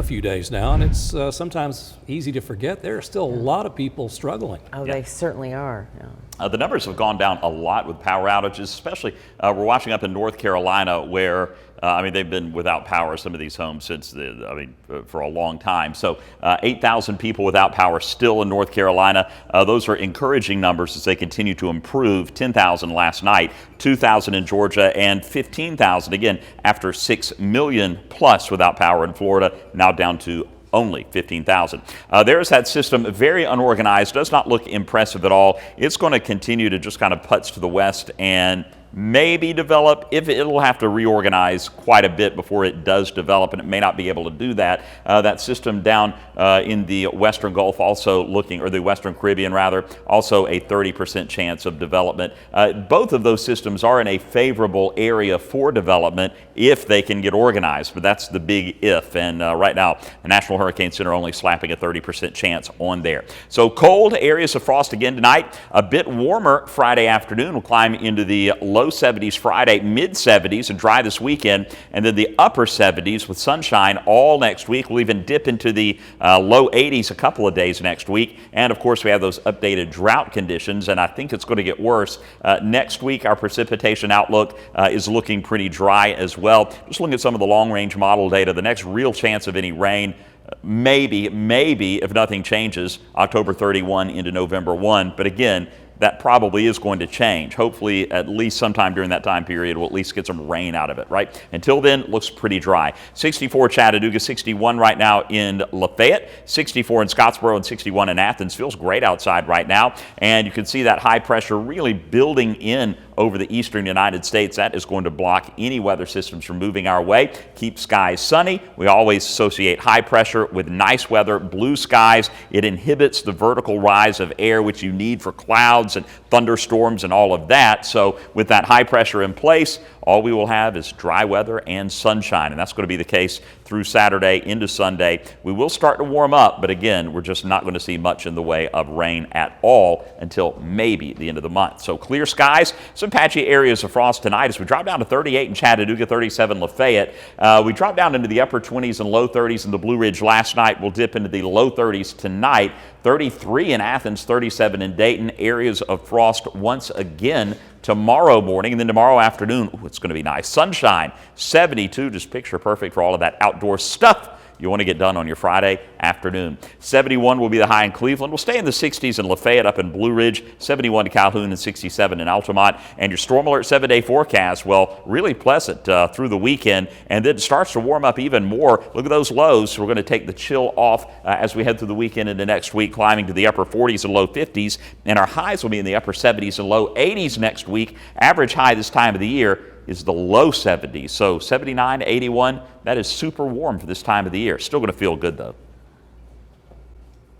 a few days now, and it's sometimes easy to forget there are still a lot of people struggling. Oh, they certainly are. Yeah. The numbers have gone down a lot with power outages, especially we're watching up in North Carolina where, they've been without power, some of these homes, since for a long time. So 8,000 people without power still in North Carolina. Those are encouraging numbers as they continue to improve. 10,000 last night, 2,000 in Georgia, and 15,000 again after 6 million plus without power in Florida, now down to only 15,000. There's that system, very unorganized, does not look impressive at all. It's going to continue to just kind of putz to the west and maybe develop. If it'll have to reorganize quite a bit before it does develop, and it may not be able to do that. That system down in the Western Gulf also looking, or the Western Caribbean rather, also a 30% chance of development. Both of those systems are in a favorable area for development if they can get organized, but that's the big if. And right now, the National Hurricane Center only slapping a 30% chance on there. So cold, areas of frost again tonight. A bit warmer Friday afternoon. We'll climb into the low 70s Friday, mid 70s, and dry this weekend, and then the upper 70s with sunshine all next week. We'll even dip into the low 80s a couple of days next week. And of course, we have those updated drought conditions, and I think it's going to get worse. Next week, our precipitation outlook is looking pretty dry as well. Just looking at some of the long-range model data, the next real chance of any rain, maybe, if nothing changes, October 31 into November 1. But again, that probably is going to change. Hopefully, at least sometime during that time period, we'll at least get some rain out of it, right? Until then, looks pretty dry. 64 Chattanooga, 61 right now in Lafayette, 64 in Scottsboro, and 61 in Athens. Feels great outside right now. And you can see that high pressure really building in over the eastern United States. That is going to block any weather systems from moving our way. Keep skies sunny. We always associate high pressure with nice weather, blue skies. It inhibits the vertical rise of air, which you need for clouds and thunderstorms and all of that. So with that high pressure in place, all we will have is dry weather and sunshine, and that's going to be the case through Saturday into Sunday. We will start to warm up, but again, we're just not going to see much in the way of rain at all until maybe the end of the month. So clear skies, some patchy areas of frost tonight as we drop down to 38 in Chattanooga, 37 Lafayette. We drop down into the upper 20s and low 30s in the Blue Ridge last night. We'll dip into the low 30s tonight. 33 in Athens, 37 in Dayton. Areas of frost once again tomorrow morning, and then tomorrow afternoon, it's going to be nice. Sunshine, 72, just picture perfect for all of that outdoor stuff you want to get done on your Friday afternoon. 71 will be the high in Cleveland. We'll stay in the 60s in Lafayette up in Blue Ridge, 71 to Calhoun, and 67 in Altamont. And your storm alert 7-day forecast, well, really pleasant through the weekend, and then it starts to warm up even more. Look at those lows. So we're going to take the chill off as we head through the weekend into next week, climbing to the upper 40s and low 50s, and our highs will be in the upper 70s and low 80s next week. Average high this time of the year is the low 70s. So 79 to 81, that is super warm for this time of the year. Still going to feel good though.